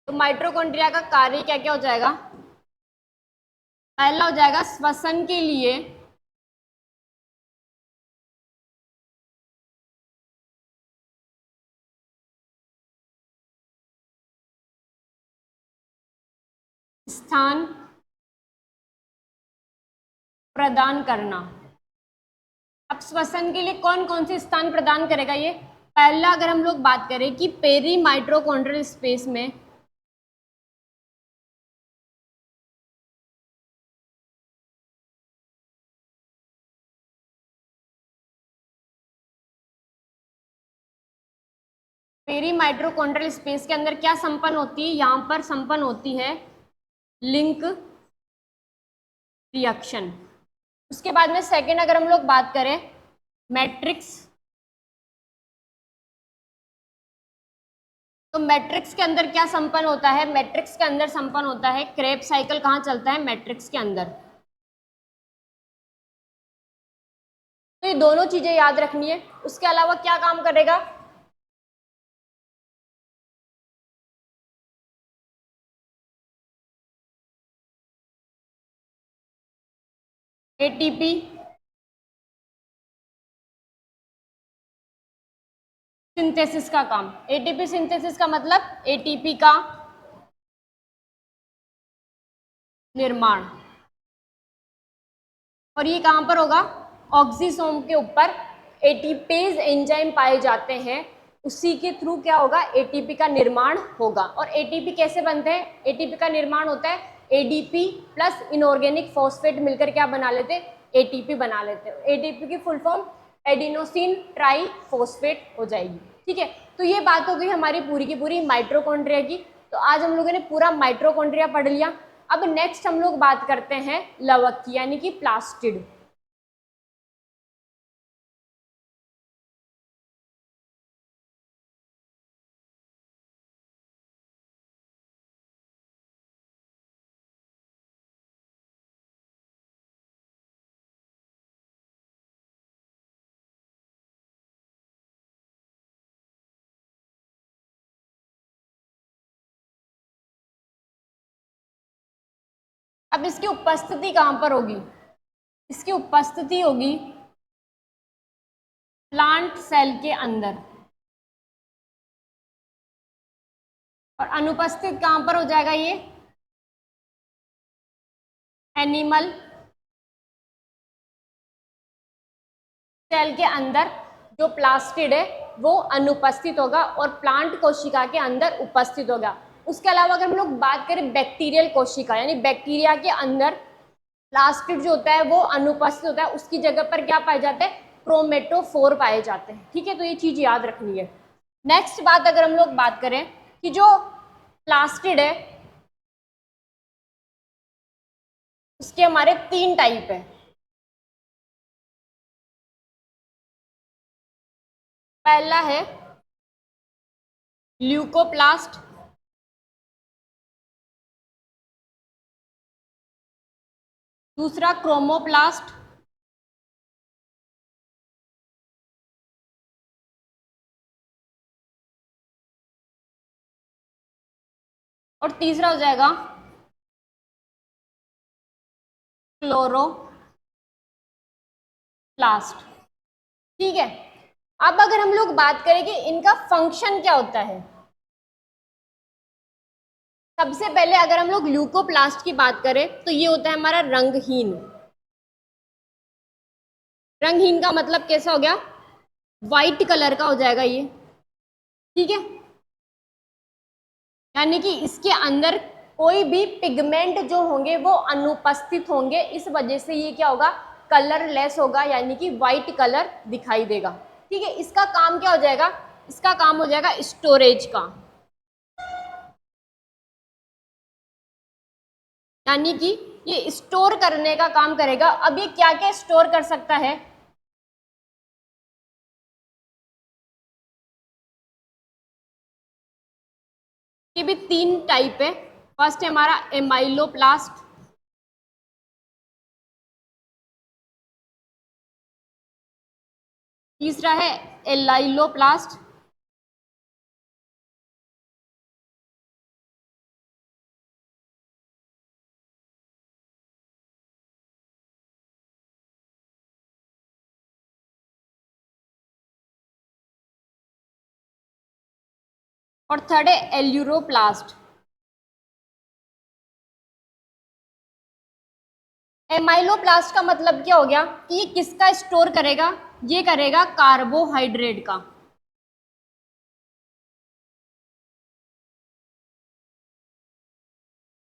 तो माइटोकॉन्ड्रिया का कार्य क्या क्या हो जाएगा, पहला हो जाएगा श्वसन के लिए स्थान प्रदान करना। अब श्वसन के लिए कौन कौन से स्थान प्रदान करेगा, ये पहला अगर हम लोग बात करें कि पेरी माइटोकॉन्ड्रियल स्पेस में पेरी माइटोकॉन्ड्रियल स्पेस के अंदर क्या संपन्न होती है, यहाँ पर संपन्न होती है लिंक रिएक्शन। उसके बाद में सेकेंड अगर हम लोग बात करें मैट्रिक्स, तो मैट्रिक्स के अंदर क्या संपन्न होता है, मैट्रिक्स के अंदर संपन्न होता है क्रेब्स साइकिल। कहाँ चलता है, मैट्रिक्स के अंदर। तो ये दोनों चीजें याद रखनी है। उसके अलावा क्या काम करेगा, एटीपी सिंथेसिस का काम। एटीपी सिंथेसिस का मतलब एटीपी का निर्माण, और ये कहाँ पर होगा, ऑक्सीसोम के ऊपर एटीपेज एंजाइम पाए जाते हैं, उसी के थ्रू क्या होगा, एटीपी का निर्माण होगा। और एटीपी कैसे बनते हैं, एटीपी का निर्माण होता है एडीपी प्लस इनऑर्गेनिक फॉस्फेट मिलकर क्या बना लेते हैं, एटीपी बना लेते हैं। एटीपी की फुल फॉर्म एडिनोसिन ट्राईफॉस्फेट हो जाएगी। ठीक है, तो ये बात हो गई हमारी पूरी की पूरी माइटोकॉन्ड्रिया की। तो आज हम लोगों ने पूरा माइटोकॉन्ड्रिया पढ़ लिया। अब नेक्स्ट हम लोग बात करते हैं लवक की, यानी कि प्लास्टिड। अब इसकी उपस्थिति कहां पर होगी, इसकी उपस्थिति होगी प्लांट सेल के अंदर, और अनुपस्थित कहां पर हो जाएगा ये, एनिमल सेल के अंदर जो प्लास्टिड है वो अनुपस्थित होगा और प्लांट कोशिका के अंदर उपस्थित होगा। उसके अलावा अगर हम लोग बात करें बैक्टीरियल कोशिका, यानी बैक्टीरिया के अंदर प्लास्टिड जो होता है वो अनुपस्थित होता है, उसकी जगह पर क्या पाए जाते हैं, क्रोमेटोफोर पाए जाते हैं। ठीक है, तो ये चीज याद रखनी है। नेक्स्ट बात अगर हम लोग बात करें कि जो प्लास्टिड है उसके हमारे 3 टाइप है। पहला है ल्यूकोप्लास्ट, दूसरा क्रोमोप्लास्ट, और तीसरा हो जाएगा क्लोरोप्लास्ट। ठीक है, अब अगर हम लोग बात करें कि इनका फंक्शन क्या होता है, सबसे पहले अगर हम लोग ल्यूकोप्लास्ट की बात करें तो ये होता है हमारा रंगहीन। रंगहीन का मतलब कैसा हो गया, व्हाइट कलर का हो जाएगा ये। ठीक है, यानी कि इसके अंदर कोई भी पिगमेंट जो होंगे वो अनुपस्थित होंगे, इस वजह से ये क्या होगा, कलरलेस होगा, यानी कि व्हाइट कलर दिखाई देगा। ठीक है, इसका काम क्या हो जाएगा, इसका काम हो जाएगा स्टोरेज का, यानी कि ये स्टोर करने का काम करेगा। अब ये क्या क्या स्टोर कर सकता है, ये भी 3 टाइप है। फर्स्ट है हमारा एमाइलोप्लास्ट, तीसरा है एलाइलोप्लास्ट, और थर्ड है एल्यूरोप्लास्ट। एमाइलोप्लास्ट का मतलब क्या हो गया कि ये किसका स्टोर करेगा, ये करेगा कार्बोहाइड्रेट का।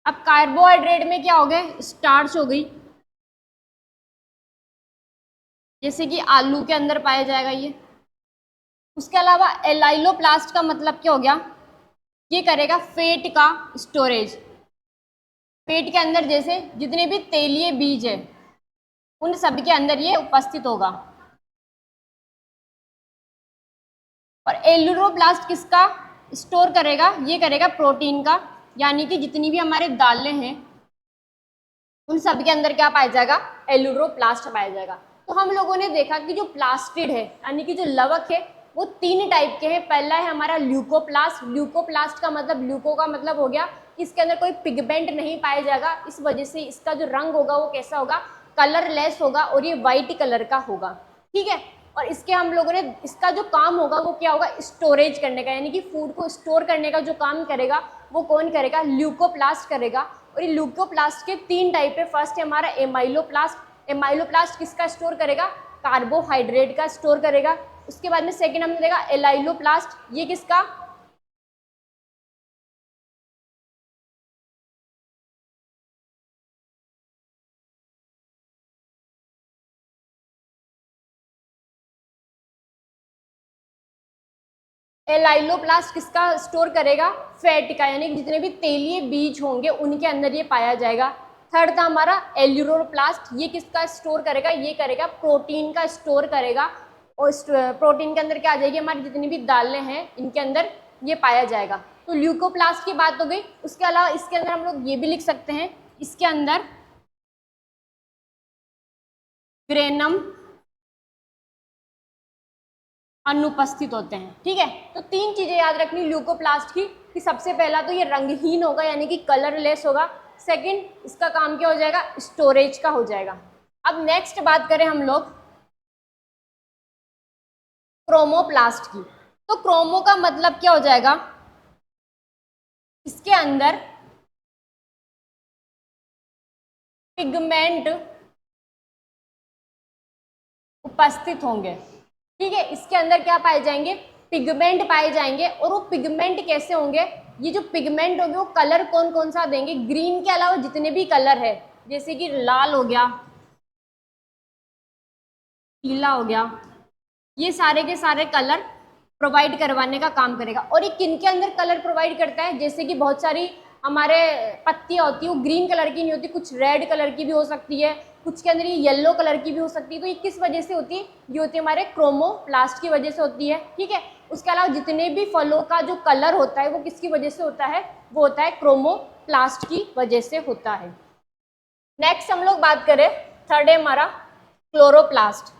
अब कार्बोहाइड्रेट में क्या हो गए, स्टार्च हो गई, जैसे कि आलू के अंदर पाया जाएगा ये। उसके अलावा एलाइलोप्लास्ट का मतलब क्या हो गया, ये करेगा फैट का स्टोरेज। पेट के अंदर जैसे जितने भी तेलीय बीज है उन सब के अंदर ये उपस्थित होगा। और एल्यूरोप्लास्ट किसका स्टोर करेगा, ये करेगा प्रोटीन का, यानी कि जितनी भी हमारे दालें हैं उन सब के अंदर क्या पाया जाएगा, एल्यूरोप्लास्ट पाया जाएगा। तो हम लोगों ने देखा कि जो प्लास्टिड है यानी कि जो लवक है वो 3 टाइप के हैं। पहला है हमारा ल्यूकोप्लास्ट। ल्यूकोप्लास्ट का मतलब, ल्यूको का मतलब हो गया इसके अंदर कोई पिगमेंट नहीं पाया जाएगा, इस वजह से इसका जो रंग होगा वो कैसा होगा, कलरलेस होगा, और ये व्हाइट कलर का होगा। ठीक है, और इसके हम लोगों ने, इसका जो काम होगा वो क्या होगा, स्टोरेज करने का, यानी कि फूड को स्टोर करने का जो काम करेगा वो कौन करेगा, ल्यूकोप्लास्ट करेगा। और ये ल्यूकोप्लास्ट के 3 टाइप है। फर्स्ट है हमारा एमाइलोप्लास्ट। एमाइलोप्लास्ट किसका स्टोर करेगा, कार्बोहाइड्रेट का स्टोर करेगा। उसके बाद में सेकेंड हमने देखा एलाइलोप्लास्ट, ये किसका, एलाइलोप्लास्ट किसका स्टोर करेगा? फैट का, यानी कि जितने भी तेलीय बीज होंगे उनके अंदर ये पाया जाएगा। थर्ड था हमारा एल्यूरोप्लास्ट, ये किसका स्टोर करेगा? ये करेगा प्रोटीन का स्टोर करेगा, और प्रोटीन के अंदर क्या आ जाएगी? हमारी जितनी भी दालें हैं इनके अंदर ये पाया जाएगा। तो ल्यूकोप्लास्ट की बात हो गई। उसके अलावा इसके अंदर हम लोग ये भी लिख सकते हैं, इसके अंदर ग्रेनम अनुपस्थित होते हैं। ठीक है, तो तीन चीजें याद रखनी ल्यूकोप्लास्ट की, कि सबसे पहला तो ये रंगहीन होगा यानी कि कलरलेस होगा। सेकंड, इसका काम क्या हो जाएगा? स्टोरेज का हो जाएगा। अब नेक्स्ट बात करें हम लोग क्रोमोप्लास्ट की, तो क्रोमो का मतलब क्या हो जाएगा? इसके अंदर पिगमेंट उपस्थित होंगे। ठीक है, इसके अंदर क्या पाए जाएंगे? पिगमेंट पाए जाएंगे। और वो पिगमेंट कैसे होंगे? ये जो पिगमेंट होंगे वो कलर कौन कौन सा देंगे? ग्रीन के अलावा जितने भी कलर है, जैसे कि लाल हो गया, पीला हो गया, ये सारे के सारे कलर प्रोवाइड करवाने का काम करेगा। और ये किन के अंदर कलर प्रोवाइड करता है? जैसे कि बहुत सारी हमारे पत्तियां होती है, वो ग्रीन कलर की नहीं होती, कुछ रेड कलर की भी हो सकती है, कुछ के अंदर ये येलो कलर की भी हो सकती है। तो ये किस वजह से होती है? ये होती है हमारे क्रोमोप्लास्ट की वजह से होती है। ठीक है, उसके अलावा जितने भी फलों का जो कलर होता है वो किसकी वजह से होता है? वो होता है क्रोमोप्लास्ट की वजह से होता है। नेक्स्ट हम लोग बात करें, थर्ड है हमारा क्लोरोप्लास्ट।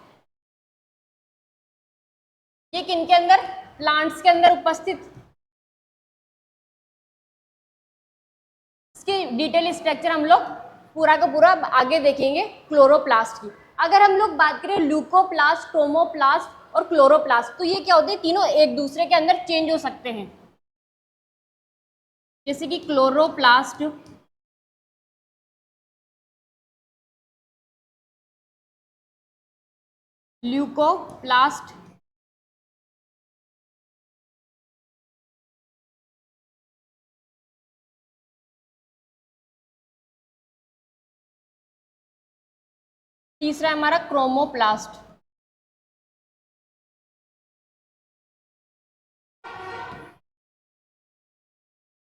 ये किनके अंदर? प्लांट्स के अंदर उपस्थित। इसकी डिटेल स्ट्रक्चर हम लोग पूरा का पूरा आगे देखेंगे क्लोरोप्लास्ट की। अगर हम लोग बात करें ल्यूकोप्लास्ट, क्रोमोप्लास्ट और क्लोरोप्लास्ट, तो ये क्या होते हैं? तीनों एक दूसरे के अंदर चेंज हो सकते हैं। जैसे कि क्लोरोप्लास्ट ल्यूकोप्लास्ट तीसरा है हमारा क्रोमोप्लास्ट।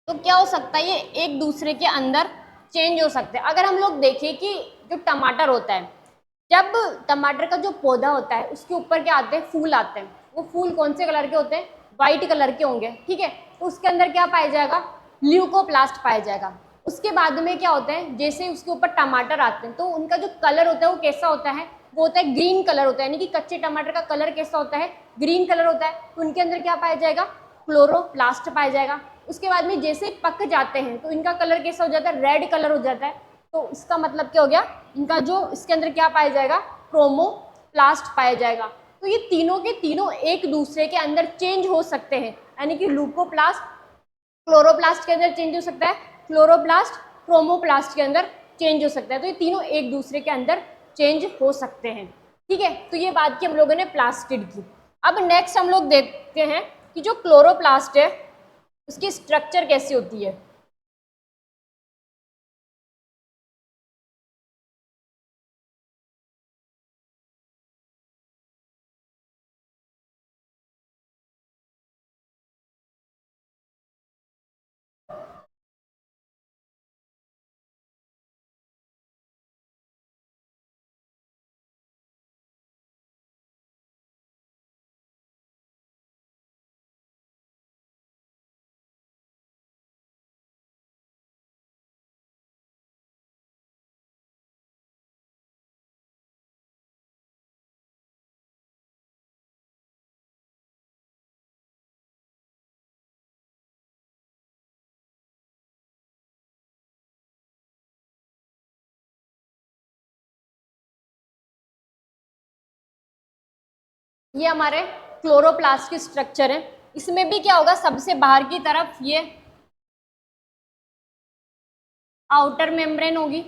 तो क्या हो सकता है? ये एक दूसरे के अंदर चेंज हो सकते हैं। अगर हम लोग देखें कि जो टमाटर होता है, जब टमाटर का जो पौधा होता है उसके ऊपर क्या आते हैं? फूल आते हैं। वो फूल कौन से कलर के होते हैं? वाइट कलर के होंगे। ठीक है, तो उसके अंदर क्या पाया जाएगा? ल्यूकोप्लास्ट पाया जाएगा। उसके बाद में क्या होता है? जैसे उसके ऊपर टमाटर आते हैं तो उनका जो कलर होता है वो कैसा होता है? वो होता है ग्रीन कलर होता है, यानी कि कच्चे टमाटर का कलर कैसा होता है? ग्रीन कलर होता है। तो उनके अंदर क्या पाया जाएगा? क्लोरोप्लास्ट पाया जाएगा। उसके बाद में जैसे पक जाते हैं तो इनका कलर कैसा हो जाता है? रेड कलर हो जाता है। तो इसका मतलब क्या हो गया? इनका जो इसके अंदर क्या पाया जाएगा? क्रोमोप्लास्ट पाया जाएगा। तो ये तीनों के तीनों एक दूसरे के अंदर चेंज हो सकते हैं, यानी कि ल्यूकोप्लास्ट क्लोरोप्लास्ट के अंदर चेंज हो सकता है, क्लोरोप्लास्ट क्रोमोप्लास्ट के अंदर चेंज हो सकता है। तो ये तीनों एक दूसरे के अंदर चेंज हो सकते हैं। ठीक है, तो ये बात की हम लोगों ने प्लास्टिड की। अब नेक्स्ट हम लोग देखते हैं कि जो क्लोरोप्लास्ट है उसकी स्ट्रक्चर कैसी होती है। ये हमारे क्लोरोप्लास्ट की स्ट्रक्चर है। इसमें भी क्या होगा? सबसे बाहर की तरफ ये आउटर मेम्ब्रेन होगी,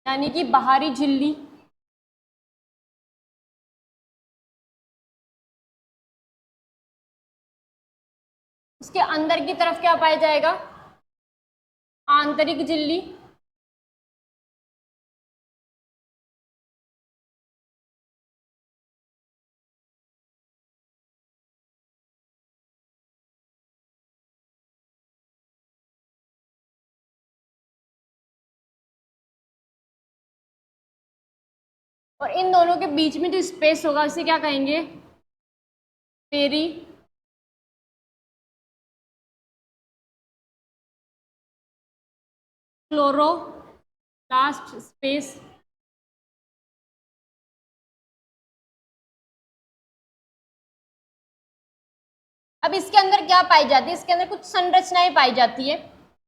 यानी कि बाहरी झिल्ली। उसके अंदर की तरफ क्या पाया जाएगा? आंतरिक झिल्ली। और इन दोनों के बीच में जो स्पेस होगा उसे क्या कहेंगे, पेरी क्लोरोप्लास्ट स्पेस। अब इसके अंदर क्या पाई जाती है, इसके अंदर कुछ संरचनाएं पाई जाती है।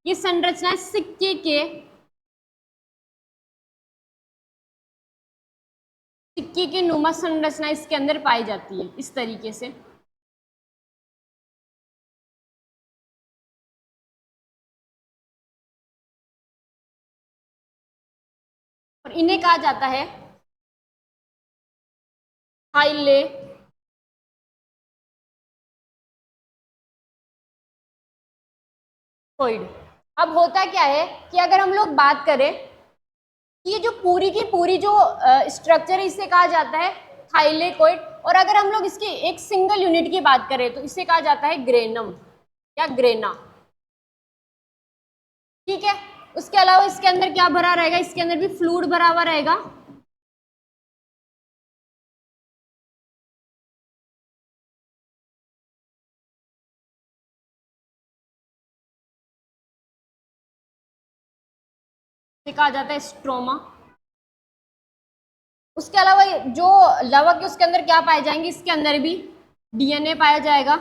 ये संरचनाएं सिक्के के नुमा संरचना इसके अंदर पाई जाती है इस तरीके से। और इन्हें कहा जाता है थाइलेकोइड। अब होता क्या है कि अगर हम लोग बात करें, ये जो पूरी की पूरी जो स्ट्रक्चर है इसे कहा जाता है थाइलेकोइड। और अगर हम लोग इसकी एक सिंगल यूनिट की बात करें तो इसे कहा जाता है ग्रेनम या ग्रेना। ठीक है, उसके अलावा इसके अंदर क्या भरा रहेगा, इसके अंदर भी फ्लूइड भरा हुआ रहेगा। कहा जाता है स्ट्रोमा। उसके अलावा जो लवक है उसके अंदर क्या पाए जाएंगे, इसके अंदर भी डीएनए पाया जाएगा।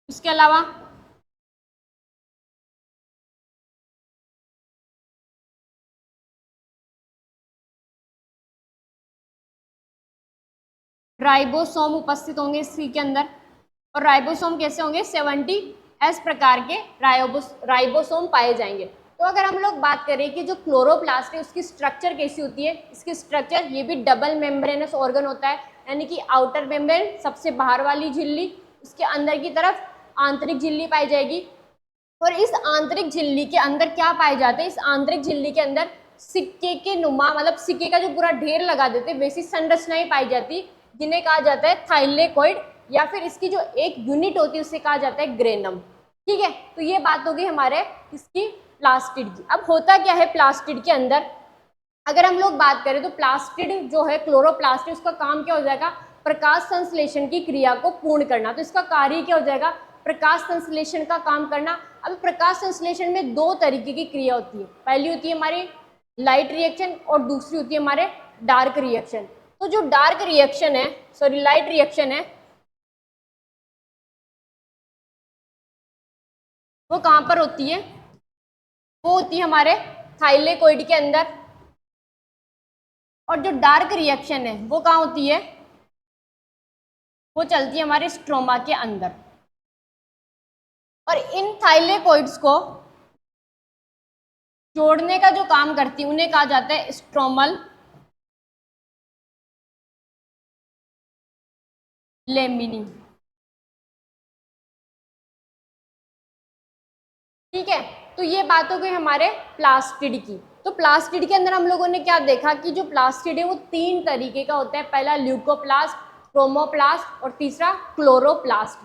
उसके अलावा राइबोसोम उपस्थित होंगे इसी के अंदर। और राइबोसोम कैसे होंगे, 70S प्रकार के राइबोसोम पाए जाएंगे। तो अगर हम लोग बात करें कि जो क्लोरोप्लास्ट है उसकी स्ट्रक्चर कैसी होती है, इसकी स्ट्रक्चर ये भी डबल मेम्ब्रेनस ऑर्गन होता है, यानी कि आउटर मेम्ब्रेन सबसे बाहर वाली झिल्ली, उसके अंदर की तरफ आंतरिक झिल्ली पाई जाएगी। और इस आंतरिक झिल्ली के अंदर क्या पाए जाते हैं, इस आंतरिक झिल्ली के अंदर सिक्के के नुमा, मतलब सिक्के का जो पूरा ढेर लगा देते वैसी संरचनाएं पाई जाती, जिन्हें कहा जाता है थाइलेकोइड, या फिर इसकी जो एक यूनिट होती है उसे कहा जाता है ग्रेनम। ठीक है, तो ये बात होगी हमारे इसकी प्लास्टिड की। अब होता क्या है प्लास्टिड के अंदर, अगर हम लोग बात करें तो प्लास्टिड जो है क्लोरोप्लास्ट, उसका काम क्या हो जाएगा, प्रकाश संश्लेषण की क्रिया को पूर्ण करना। तो इसका कार्य क्या हो जाएगा, प्रकाश संश्लेषण का काम करना। अब प्रकाश संश्लेषण में दो तरीके की क्रिया होती है, पहली होती है हमारी लाइट रिएक्शन और दूसरी होती है हमारे डार्क रिएक्शन। तो जो डार्क रिएक्शन है, सॉरी लाइट रिएक्शन है, वो कहाँ पर होती है, वो होती है हमारे थाइलेकोइड के अंदर। और जो डार्क रिएक्शन है वो कहाँ होती है, वो चलती है हमारे स्ट्रोमा के अंदर। और इन थाइलेकोइड्स को जोड़ने का जो काम करती है उन्हें कहा जाता है स्ट्रोमल लेमिनी। ठीक है, तो ये बात हो गई हमारे प्लास्टिड की। तो प्लास्टिड के अंदर हम लोगों ने क्या देखा कि जो प्लास्टिड है वो तीन तरीके का होता है, पहला ल्यूकोप्लास्ट, क्रोमोप्लास्ट और तीसरा क्लोरोप्लास्ट।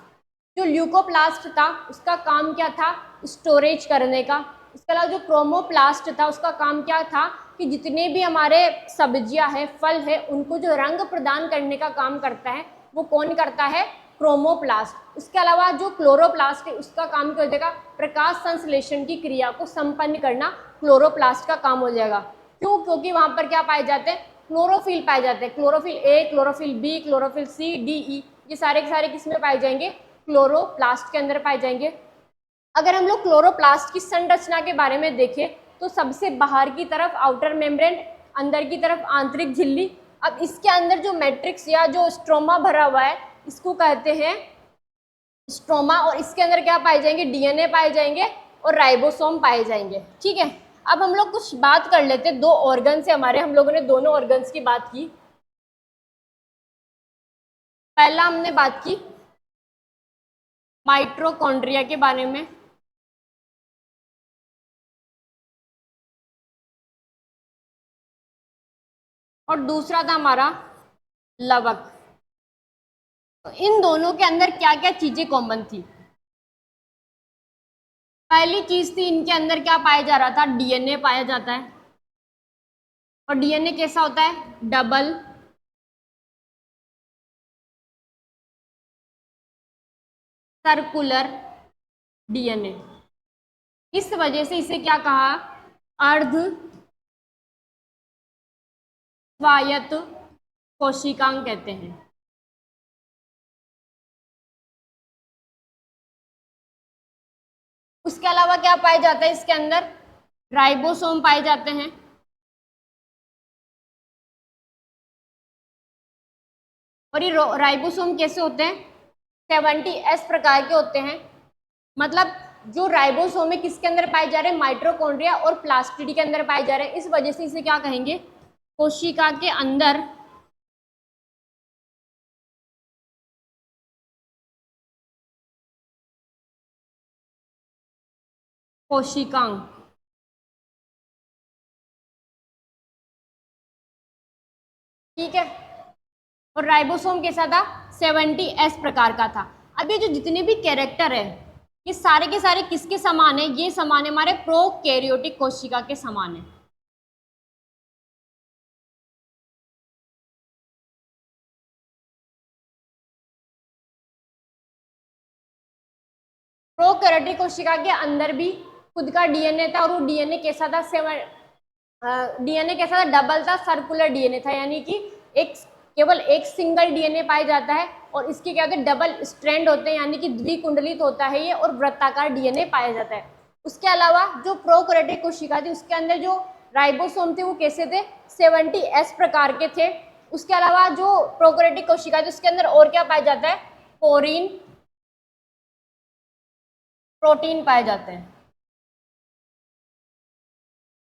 जो ल्यूकोप्लास्ट था उसका काम क्या था, स्टोरेज करने का। इसके अलावा जो क्रोमोप्लास्ट था उसका काम क्या था कि जितने भी हमारे सब्जियां हैं, फल है, उनको जो रंग प्रदान करने का काम करता है वो कौन करता है, क्रोमोप्लास्ट। उसके अलावा जो क्लोरोप्लास्ट है उसका काम क्या हो जाएगा, प्रकाश संश्लेषण की क्रिया को संपन्न करना क्लोरोप्लास्ट का काम हो जाएगा। क्यों, क्योंकि वहां पर क्या पाए जाते हैं, क्लोरोफिल पाए जाते हैं। Chlorophyll A, chlorophyll B, chlorophyll C, D, E, ये सारे के सारे किसमें पाए जाएंगे, क्लोरोप्लास्ट के अंदर पाए जाएंगे। अगर हम लोग क्लोरोप्लास्ट की संरचना के बारे में देखें तो सबसे बाहर की तरफ आउटर मेम्ब्रेन, अंदर की तरफ आंतरिक झिल्ली। अब इसके अंदर जो मैट्रिक्स या जो स्ट्रोमा भरा हुआ है इसको कहते हैं स्ट्रोमा। और इसके अंदर क्या पाए जाएंगे, डीएनए पाए जाएंगे और राइबोसोम पाए जाएंगे। ठीक है, अब हम लोग कुछ बात कर लेते हैं, दो ऑर्गन से हमारे, हम लोगों ने दोनों ऑर्गन्स की बात की। पहला हमने बात की माइटोकॉन्ड्रिया के बारे में, और दूसरा था हमारा लवक। तो इन दोनों के अंदर क्या क्या चीजें कॉमन थी। पहली चीज थी, इनके अंदर क्या पाया जा रहा था, डीएनए पाया जाता है। और डीएनए कैसा होता है? Double circular DNA. इस वजह से इसे क्या कहा? अर्ध स्वायत्त कोशिकांग कहते हैं। उसके अलावा क्या पाया जाता है इसके अंदर? राइबोसोम पाए जाते हैं। और ये राइबोसोम कैसे होते हैं? 70S प्रकार के होते हैं। मतलब जो राइबोसोम है किसके अंदर पाए जा रहे हैं? माइटोकॉन्ड्रिया और प्लास्टिड के अंदर पाए जा रहे हैं। इस वजह से इसे क्या कहेंगे? कोशिका के अंदर कोशिकांग। ठीक है। और राइबोसोम कैसा था? 70S प्रकार का था। अब ये जो जितने भी कैरेक्टर है ये सारे के सारे किसके समान है? ये समान है हमारे प्रोकैरियोटिक कोशिका के समान है। प्रोकैरियोटिक कोशिका के अंदर भी खुद का डीएनए था, और वो डीएनए कैसा था? डीएनए कैसा था? डबल था, सर्कुलर डीएनए था, यानी कि एक केवल एक सिंगल डीएनए पाया जाता है, और इसके क्या होते हैं? डबल स्ट्रैंड होते हैं, यानी कि द्विकुंडलित होता है ये, और वृत्ताकार डीएनए पाया जाता है। उसके अलावा जो प्रोकैरियोटिक कोशिका थी उसके अंदर जो राइबोसोम थे वो कैसे थे? 70S प्रकार के थे। उसके अलावा जो प्रोकैरियोटिक कोशिका थी उसके अंदर और क्या पाया जाता है? पोरीन प्रोटीन पाए जाते हैं।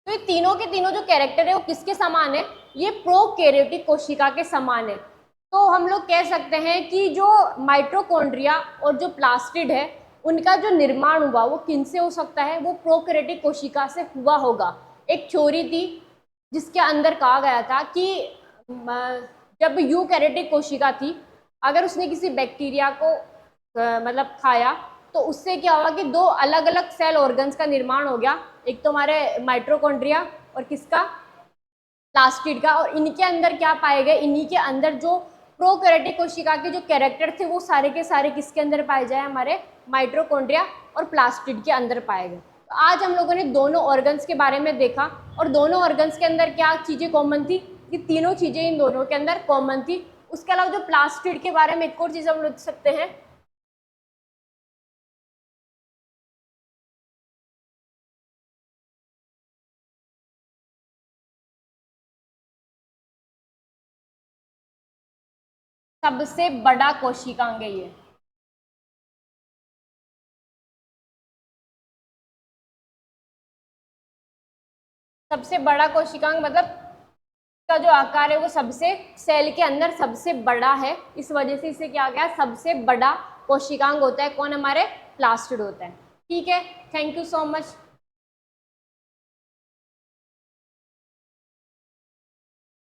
तो ये तीनों के तीनों जो कैरेक्टर है वो किसके समान है? ये प्रोकैरियोटिक कोशिका के समान है। तो हम लोग कह सकते हैं कि जो माइटोकॉन्ड्रिया और जो प्लास्टिड है उनका जो निर्माण हुआ वो किनसे हो सकता है? वो प्रोकैरियोटिक कोशिका से हुआ होगा। एक थ्योरी थी जिसके अंदर कहा गया था कि जब यूकैरियोटिक कोशिका थी, अगर उसने किसी बैक्टीरिया को मतलब खाया तो उससे क्या हुआ कि दो अलग अलग सेल ऑर्गन्स का निर्माण हो गया। एक तो हमारे माइटोकॉन्ड्रिया और किसका? प्लास्टिड का। और इनके अंदर क्या पाए गए? इन्हीं के अंदर जो प्रोकैरियोटिक कोशिका के जो कैरेक्टर थे वो सारे के सारे किसके अंदर पाए जाए? हमारे माइटोकॉन्ड्रिया और प्लास्टिड के अंदर पाए गए। तो आज हम लोगों ने दोनों ऑर्गन्स के बारे में देखा, और दोनों ऑर्गन्स के अंदर क्या चीज़ें कॉमन थी? कि तीनों चीज़ें इन दोनों के अंदर कॉमन थी। उसके अलावा जो प्लास्टिड के बारे में एक और चीज़ हम लोग सकते हैं, सबसे बड़ा कोशिकांग है ये। सबसे बड़ा कोशिकांग मतलब का जो आकार है वो सबसे सेल के अंदर सबसे बड़ा है, इस वजह से इसे क्या गया? सबसे बड़ा कोशिकांग होता है। कौन? हमारे प्लास्टिड होता है। ठीक है, थैंक यू सो मच।